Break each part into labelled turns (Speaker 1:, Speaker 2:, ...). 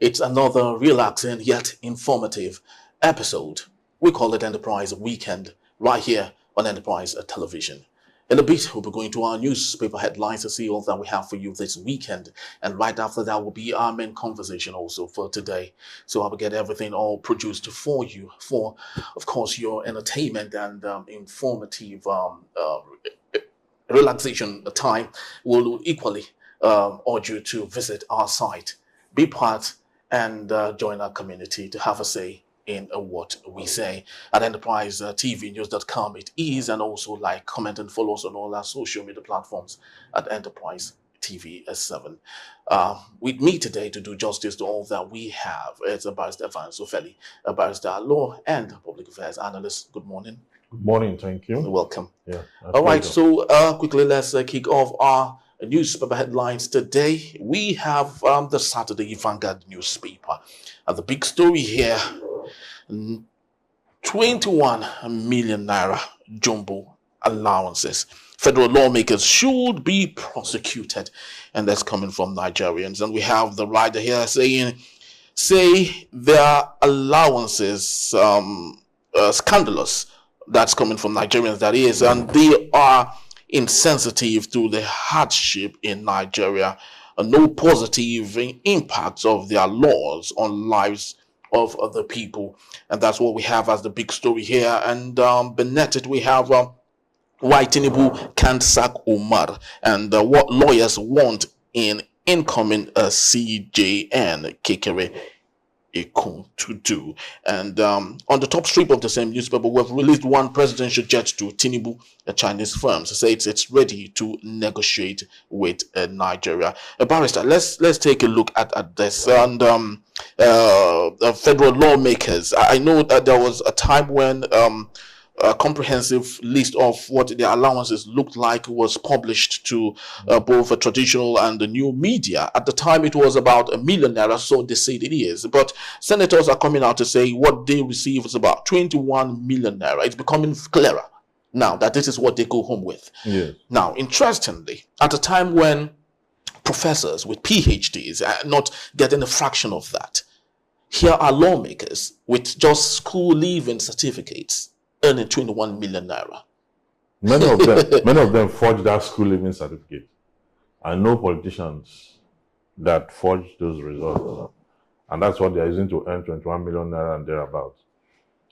Speaker 1: It's another relaxing yet informative episode. We call it Enterprise Weekend right here on Enterprise Television. In a bit, we'll be going to our newspaper headlines to see all that we have for you this weekend. And right after that will be our main conversation also for today. So I will get everything all produced for you for, of course, your entertainment and informative relaxation time. We'll equally urge you to visit our site, be part and join our community to have a say in what we say at enterprisetvnews.com. It is, and also like, comment, and follow us on all our social media platforms at Enterprise TV 7. With me today to do justice to all that we have, it's a Barrister Evans Ofeli, a barrister, law and public affairs analyst. Good morning.
Speaker 2: Good morning, thank you.
Speaker 1: Welcome.
Speaker 2: Yeah.
Speaker 1: All right, so quickly let's kick off our newspaper headlines today. We have the Saturday Vanguard newspaper. And the big story here, 21 million naira jumbo allowances. Federal lawmakers should be prosecuted. And that's coming from Nigerians. And we have the writer here say their allowances scandalous. That's coming from Nigerians, that is. And they are insensitive to the hardship in Nigeria and no positive impacts of their laws on lives of other people. And that's what we have as the big story here. And beneath it, we have why Tinubu can't sack Umar and what lawyers want in incoming CJN Kekere to do. And on the top strip of the same newspaper, we've released one presidential jet to Tinubu, a Chinese firm, to say it's ready to negotiate with Nigeria. A barrister, let's take a look at this. And federal lawmakers, I know that there was a time when a comprehensive list of what the allowances looked like was published to both a traditional and the new media. At the time, it was about $1 million, so they say it is. But senators are coming out to say what they receive is about 21 million naira. It's becoming clearer now that this is what they go home with.
Speaker 2: Yes.
Speaker 1: Now, interestingly, at a time when professors with PhDs are not getting a fraction of that, here are lawmakers with just school leaving certificates earning 21 million naira.
Speaker 2: Many of them forged that school leaving certificate. I know politicians that forged those results. And that's what they're using to earn 21 million naira and thereabouts.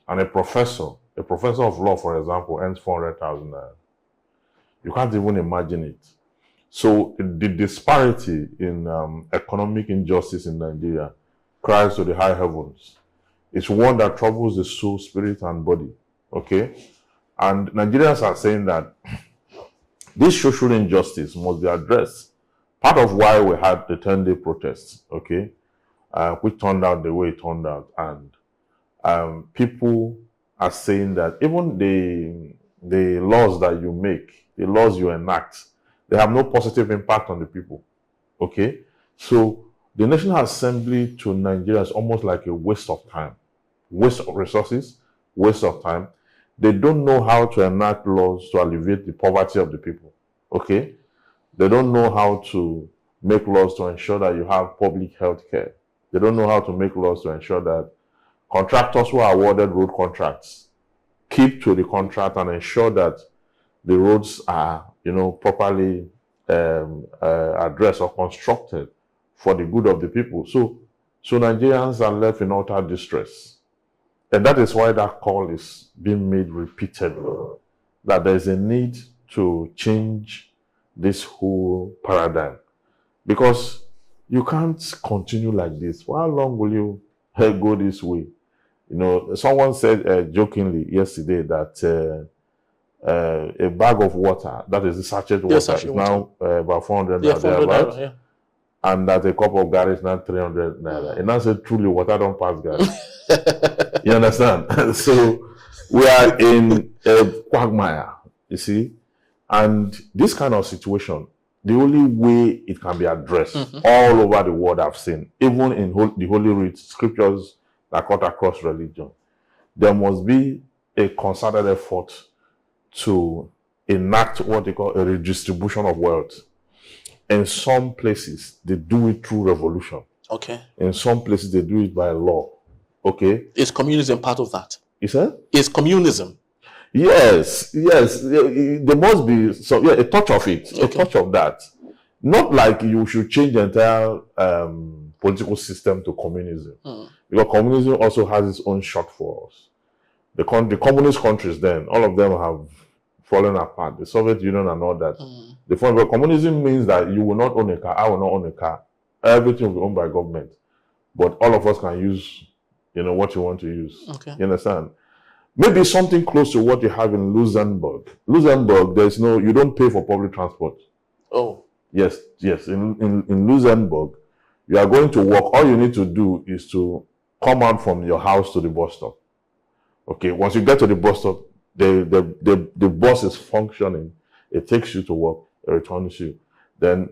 Speaker 2: And a professor of law, for example, earns 400,000 naira. You can't even imagine it. So the disparity in economic injustice in Nigeria cries to the high heavens. It's one that troubles the soul, spirit, and body. Okay, and Nigerians are saying that this social injustice must be addressed. Part of why we had the 10-day protests, okay, which turned out the way it turned out, and people are saying that even the laws that you make, the laws you enact, they have no positive impact on the people. Okay, so the National Assembly to Nigeria is almost like a waste of time, waste of resources, waste of time. They don't know how to enact laws to alleviate the poverty of the people, okay? They don't know how to make laws to ensure that you have public health care. They don't know how to make laws to ensure that contractors who are awarded road contracts keep to the contract and ensure that the roads are, properly addressed or constructed for the good of the people. So Nigerians are left in utter distress. And that is why that call is being made repeatedly, that there is a need to change this whole paradigm. Because you can't continue like this. For how long will you go this way? Someone said jokingly yesterday that a bag of water, that is the sachet water, is now about 400 naira. Yeah. And that a cup of garri is now 300 naira. And I said, truly, water don't pass garri. You understand? So we are in a quagmire, you see? And this kind of situation, the only way it can be addressed all over the world I've seen, even in the Holy Writ, scriptures that cut across religion, there must be a concerted effort to enact what they call a redistribution of wealth. In some places, they do it through revolution.
Speaker 1: Okay.
Speaker 2: In some places, they do it by law. Okay.
Speaker 1: Is communism part of that?
Speaker 2: You said?
Speaker 1: Is communism?
Speaker 2: Yes. There must be some, a touch of it, a touch of that. Not like you should change the entire political system to communism. Because communism also has its own shortfalls. The communist countries then, all of them have fallen apart. The Soviet Union and all that. But communism means that you will not own a car, I will not own a car. Everything will be owned by government. But all of us can use, what you want to use.
Speaker 1: Okay.
Speaker 2: You understand? Maybe something close to what you have in Luxembourg. Luxembourg, you don't pay for public transport.
Speaker 1: Oh.
Speaker 2: Yes. In Luxembourg, you are going to work. All you need to do is to come out from your house to the bus stop. Okay, once you get to the bus stop, the bus is functioning. It takes you to work, it returns you. Then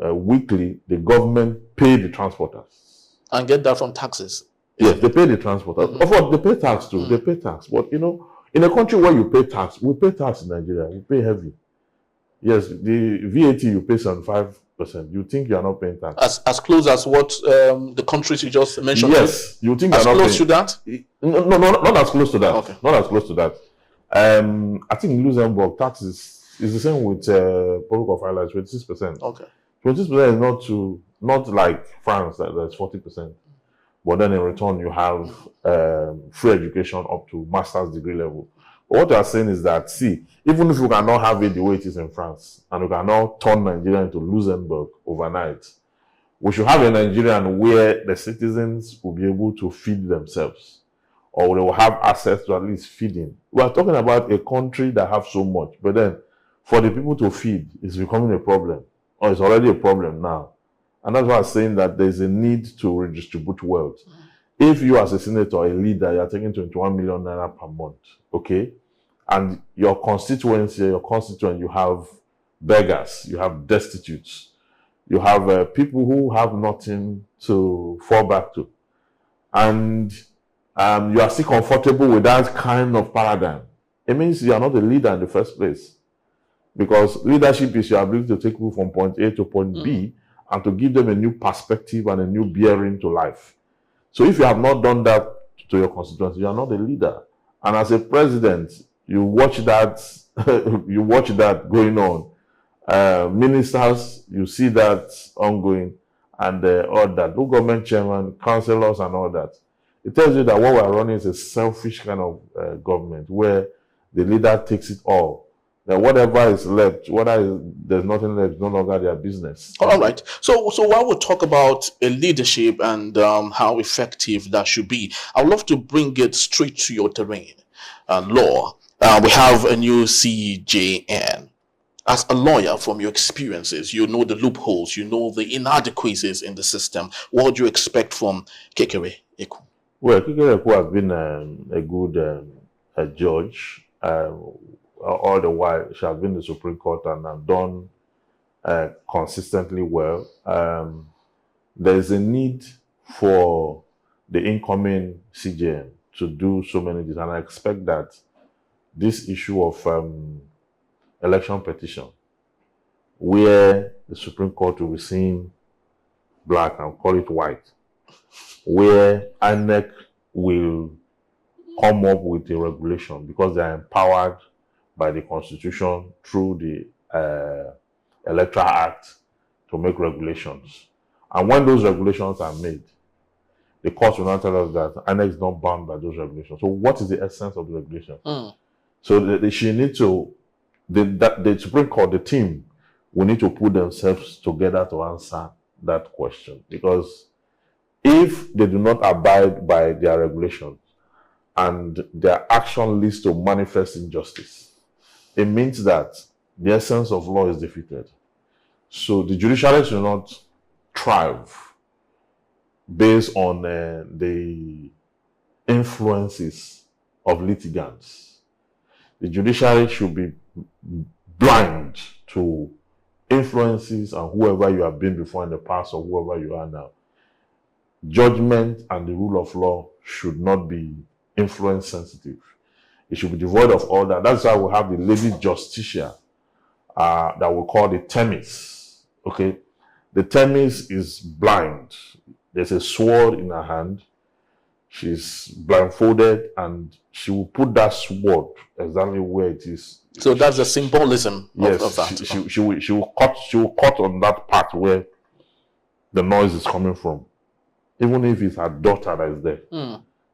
Speaker 2: weekly, the government pay the transporters.
Speaker 1: And get that from taxes?
Speaker 2: Yes, they pay the transporters. Of course, they pay tax too. They pay tax. But, in a country where you pay tax, we pay tax in Nigeria. We pay heavy. Yes, the VAT, you pay 75%. You think you are not paying tax.
Speaker 1: As close as what the countries you just mentioned?
Speaker 2: Yes, you think
Speaker 1: as
Speaker 2: you are not
Speaker 1: close to that?
Speaker 2: No, not as close to that.
Speaker 1: Okay.
Speaker 2: Not as close to that. I think in Luxembourg, tax is the same with public of Ireland, 26%.
Speaker 1: Okay.
Speaker 2: 26% is not like France, that's 40%. But then in return, you have free education up to master's degree level. But what they are saying is that, see, even if you cannot have it the way it is in France, and you cannot turn Nigeria into Luxembourg overnight, we should have a Nigerian where the citizens will be able to feed themselves, or they will have access to at least feeding. We are talking about a country that have so much, but then for the people to feed, it's becoming a problem, or it's already a problem now. And that's why I'm saying that there's a need to redistribute wealth. If you as a senator, a leader, you're taking 21 million naira per month, okay? And your constituent, you have beggars, you have destitutes, you have people who have nothing to fall back to. And you are still comfortable with that kind of paradigm. It means you are not a leader in the first place. Because leadership is your ability to take people from point A to point B and to give them a new perspective and a new bearing to life. So if you have not done that to your constituency, you are not a leader. And as a president, you watch that going on. Ministers, you see that ongoing, and all that. No government chairman, councillors, and all that. It tells you that what we're running is a selfish kind of government where the leader takes it all. That whatever is left, there's nothing left, no longer their business.
Speaker 1: All right. So while we talk about a leadership and how effective that should be, I would love to bring it straight to your terrain, law. We have a new CJN. As a lawyer, from your experiences, you know the loopholes, you know the inadequacies in the system. What do you expect from Kekere Eku?
Speaker 2: Well, Kekere Eku has been a good judge. All the while, she has been in the Supreme Court and have done consistently well. There is a need for the incoming CJN to do so many things, and I expect that this issue of election petition, where the Supreme Court will be seeing black and call it white, where INEC will come up with a regulation because they are empowered by the Constitution through the Electoral Act to make regulations. And when those regulations are made, the court will not tell us that INEC is not bound by those regulations. So what is the essence of the regulation? So the Supreme Court, the team, will need to put themselves together to answer that question. Because if they do not abide by their regulations and their action leads to manifest injustice, it means that the essence of law is defeated. So the judiciary should not thrive based on the influences of litigants. The judiciary should be blind to influences and whoever you have been before in the past or whoever you are now. Judgment and the rule of law should not be influence sensitive. It should be devoid of all that. That's why we have the Lady Justicia that we call the Themis. Okay, the Themis is blind. There's a sword in her hand. She's blindfolded, and she will put that sword exactly where it is.
Speaker 1: So that's the symbolism
Speaker 2: Yes,
Speaker 1: of that.
Speaker 2: she will cut on that part where the noise is coming from. Even if it's her daughter that is there,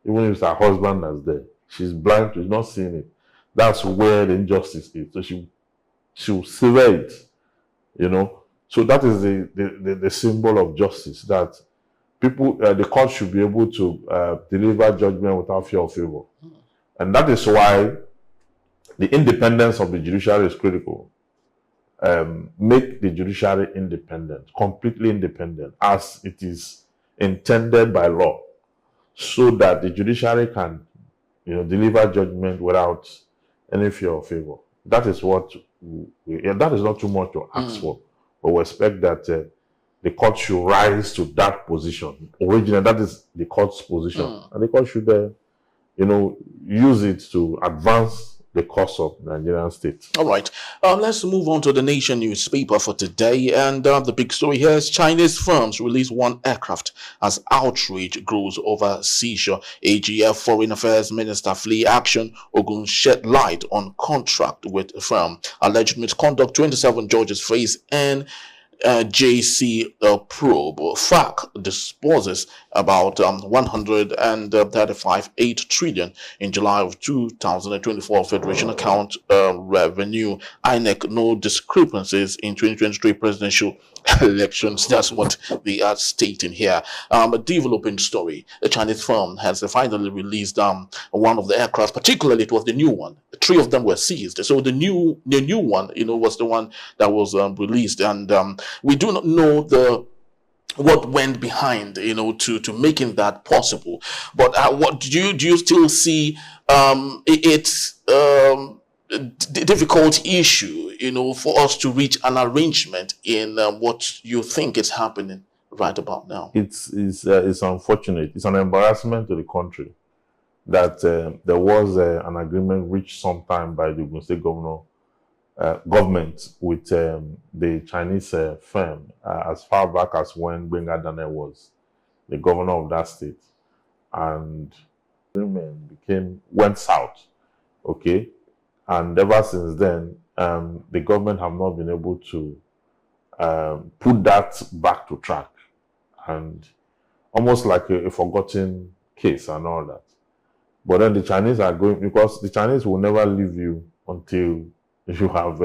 Speaker 2: even if it's her husband that's there, she's blind, she's not seeing it. That's where the injustice is. So she'll sever it, you know. So that is the symbol of justice, that people, the court should be able to deliver judgment without fear or favor. And that is why the independence of the judiciary is critical. Make the judiciary independent, completely independent, as it is intended by law, so that the judiciary can, deliver judgment without any fear or favor. That is what that is not too much to ask for, but we expect that the court should rise to that position. Originally, that is the court's position, and the court should, use it to advance the cause of the Nigerian state.
Speaker 1: All right. Let's move on to the Nation newspaper for today. And the big story here is Chinese firms release one aircraft as outrage grows over seizure. AGF Foreign Affairs Minister flee action. Ogun shed light on contract with firm. Alleged misconduct, 27 judges face and JC probe. FAC disposes about 135.8 trillion in July of 2024 Federation account revenue. INEC no discrepancies in 2023 presidential elections. That's what they are stating here. A developing story. The Chinese firm has finally released one of the aircraft. Particularly, it was the new one. 3 of them were seized. So the new one, was the one that was released, and we do not know what went behind, to making that possible. But what do you still see it's difficult issue, for us to reach an arrangement in what you think is happening right about now?
Speaker 2: It's unfortunate. It's an embarrassment to the country that there was an agreement reached sometime by the Ogun State government with the Chinese firm as far back as when Benga Daniel was the governor of that state, and the agreement went south. Okay, and ever since then, the government have not been able to put that back to track, and almost like a forgotten case and all that. But then the Chinese are going, because the Chinese will never leave you until you have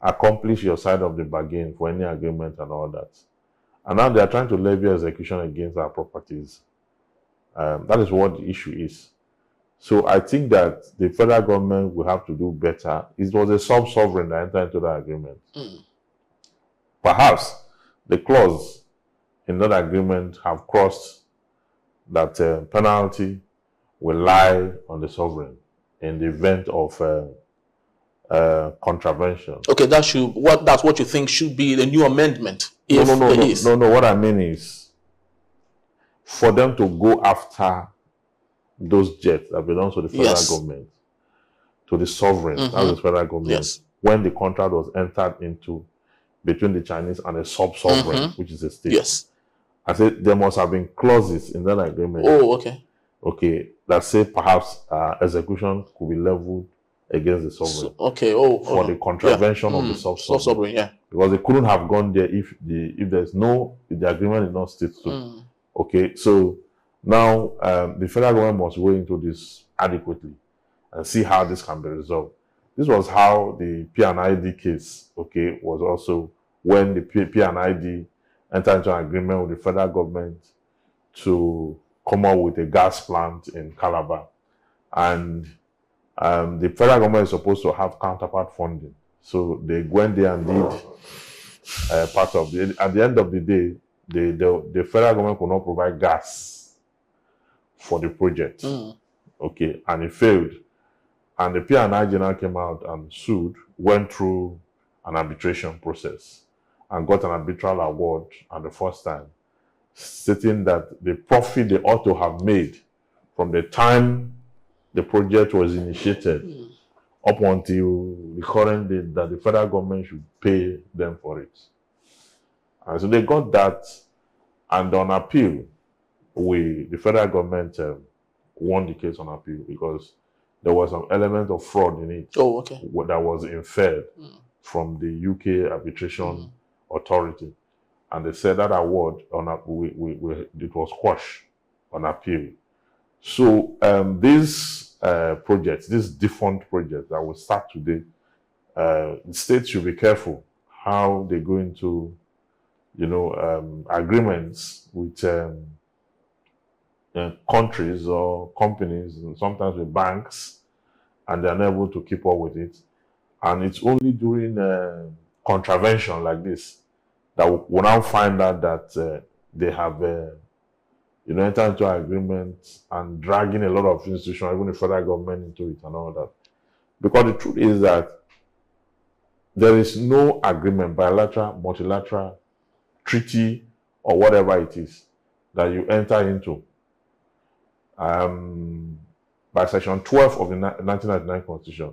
Speaker 2: accomplished your side of the bargain for any agreement and all that. And now they are trying to levy execution against our properties. That is what the issue is. So I think that the federal government will have to do better. It was a sub-sovereign that entered into that agreement. Perhaps the clause in that agreement have crossed that penalty will lie on the sovereign in the event of contravention.
Speaker 1: Okay, that's what you think should be the new amendment.
Speaker 2: No. What I mean is for them to go after those jets that belong to the federal government, to the sovereign, that's the federal government, when the contract was entered into between the Chinese and a sub-sovereign, which is a state.
Speaker 1: Yes.
Speaker 2: I said there must have been clauses in that agreement.
Speaker 1: Oh, okay.
Speaker 2: Okay, that say perhaps execution could be leveled against the sovereign.
Speaker 1: For
Speaker 2: the contravention of the sub-sovereign.
Speaker 1: Yeah.
Speaker 2: Because they couldn't have gone there if the agreement is not state to. Okay, so now the federal government must go into this adequately and see how this can be resolved. This was how the P&ID case, was also when the P&ID entered into an agreement with the federal government to come up with a gas plant in Calabar. And the federal government is supposed to have counterpart funding. So they went there and did part of it. At the end of the day, the federal government could not provide gas for the project. Okay, and it failed. And the P&I general came out and sued, went through an arbitration process and got an arbitral award at the first time, stating that the profit they ought to have made from the time the project was initiated up until the current date, that the federal government should pay them for it. And so they got that And on appeal, the federal government won the case on appeal because there was some element of fraud in it.
Speaker 1: Oh, okay.
Speaker 2: That was inferred from the UK arbitration authority. And they said that award it was quashed on appeal. So these projects, these defunct projects that will start today, the states should be careful how they go into, agreements with countries or companies, and sometimes with banks, and they're unable to keep up with it. And it's only during contravention like this that we'll now find out that they have entered into agreements and dragging a lot of institutions, even the federal government, into it and all that. Because the truth is that there is no agreement, bilateral, multilateral, treaty, or whatever it is that you enter into. By Section 12 of the 1999 Constitution,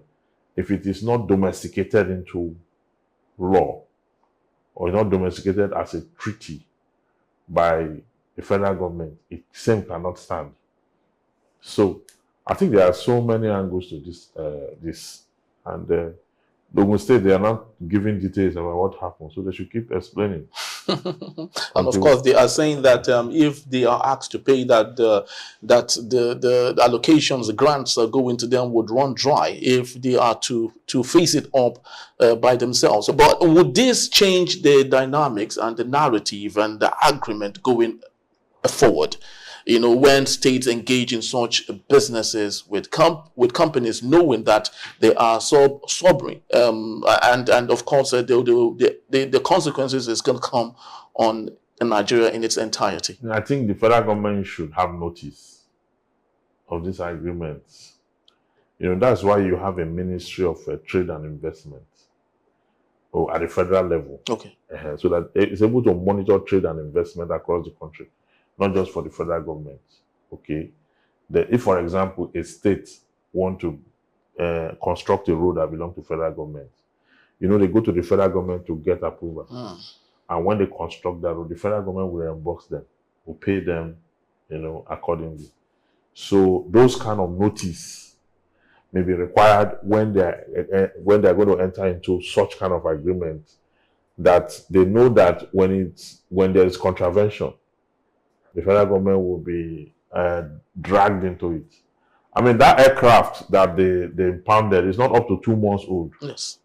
Speaker 2: if it is not domesticated into law, or not domesticated as a treaty by the federal government, it same cannot stand. So I think there are so many angles to this, and Ogun State, they are not giving details about what happened, so they should keep explaining.
Speaker 1: And of course, they are saying that if they are asked to pay, that the allocations, the grants that go into them would run dry if they are to face it up by themselves. But would this change the dynamics and the narrative and the agreement going forward? When states engage in such businesses with companies, knowing that they are sobering, and of course the consequences is going to come on Nigeria in its entirety.
Speaker 2: I think the federal government should have notice of these agreements. That's why you have a Ministry of Trade and Investment, or at the federal level.
Speaker 1: Okay.
Speaker 2: So that it's able to monitor trade and investment across the country. Not just for the federal government, okay? If, for example, a state want to construct a road that belongs to federal government, they go to the federal government to get approval. And when they construct that road, the federal government will reimburse them, will pay them, accordingly. So those kind of notice may be required when they're going to enter into such kind of agreement, that they know that when there is contravention, the federal government will be dragged into it. I mean, that aircraft that they impounded is not up to 2 months old.
Speaker 1: Yes.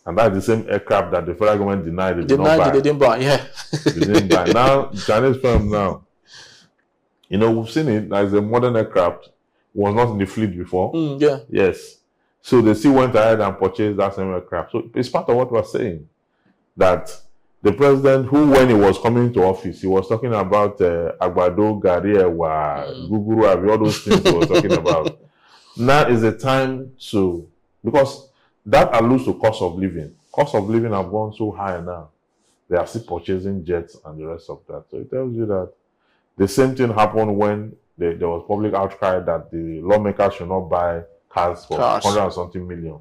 Speaker 2: And that's the same aircraft that the federal government denied they
Speaker 1: didn't buy. Yeah.
Speaker 2: They didn't buy. Now, Chinese firm now, we've seen it as a modern aircraft, was not in the fleet before.
Speaker 1: Yeah.
Speaker 2: Yes. So they still went ahead and purchased that same aircraft. So it's part of what we're saying, that the president, who when he was coming to office, he was talking about Agbado, Gari, Ewa, Guguru, all those things he was talking about. Now is the time because that alludes to cost of living. Cost of living have gone so high now. They are still purchasing jets and the rest of that. So it tells you that the same thing happened when there was public outcry that the lawmakers should not buy cars for 100 and something million.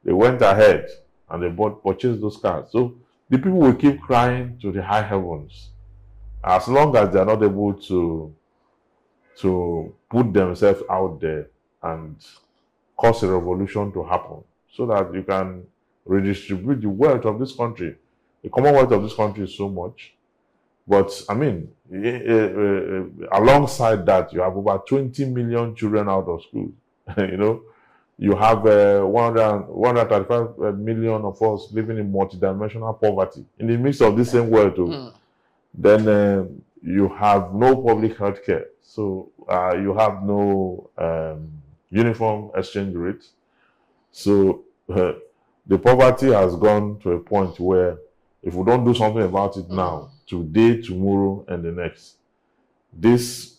Speaker 2: They went ahead and they purchased those cars. So the people will keep crying to the high heavens as long as they are not able to put themselves out there and cause a revolution to happen, so that you can redistribute the wealth of this country. The commonwealth of this country is so much. But, I mean, alongside that, you have over 20 million children out of school. You have 135 million of us living in multidimensional poverty in the midst of this same world. Then you have no public health care. So you have no uniform exchange rate. So the poverty has gone to a point where if we don't do something about it now, today, tomorrow, and the next, this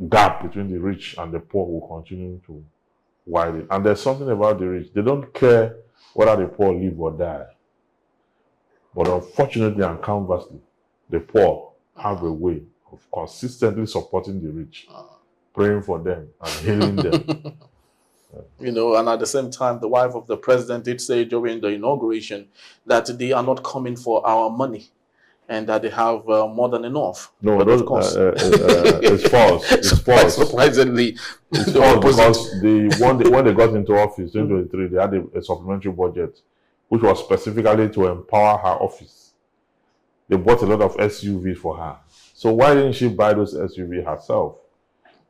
Speaker 2: gap between the rich and the poor will continue to widen. And there's something about the rich. They don't care whether the poor live or die. But unfortunately and conversely, the poor have a way of consistently supporting the rich, praying for them and healing them.
Speaker 1: And at the same time, the wife of the president did say during the inauguration that they are not coming for our money. and that they have more than enough.
Speaker 2: No,
Speaker 1: But
Speaker 2: those,
Speaker 1: of course,
Speaker 2: it's false. It's false.
Speaker 1: Surprisingly,
Speaker 2: It's
Speaker 1: the
Speaker 2: false
Speaker 1: opposite.
Speaker 2: because when they got into office, 2023, they had a supplementary budget, which was specifically to empower her office. They bought a lot of SUVs for her. So why didn't she buy those SUVs herself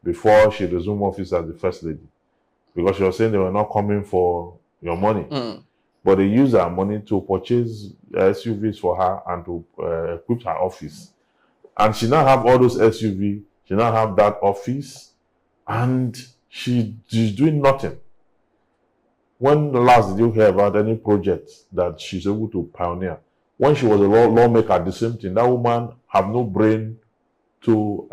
Speaker 2: before she resumed office as the first lady? Because she was saying they were not coming for your money. But they used her money to purchase SUVs for her and to equip her office. And she now have all those SUVs. She now have that office, and she's doing nothing. When last did you hear about any project that she's able to pioneer? When she was a lawmaker, the same thing. That woman have no brain to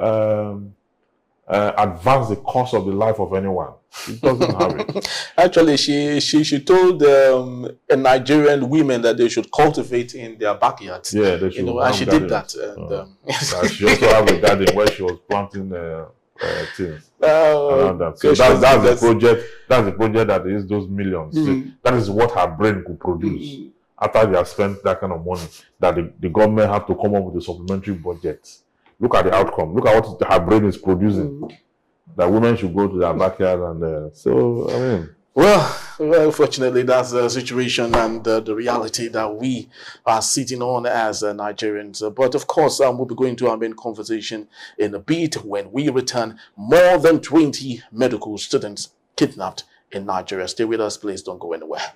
Speaker 2: advance the course of the life of anyone. She doesn't have it.
Speaker 1: Actually, she told Nigerian women that they should cultivate in their backyards.
Speaker 2: Yeah, they should.
Speaker 1: And she did that. And,
Speaker 2: she also have a garden where she was planting things around that. So
Speaker 1: gosh,
Speaker 2: that's the project. That's the project that is those millions. That is what her brain could produce after they have spent that kind of money. That the government had to come up with a supplementary budget. Look at the outcome. Look at what her brain is producing. That women should go to their backyard and so I mean.
Speaker 1: Well, unfortunately, that's the situation and the reality that we are sitting on as Nigerians. But of course, we'll be going to our main conversation in a bit when we return. More than 20 medical students kidnapped in Nigeria. Stay with us, please. Don't go anywhere.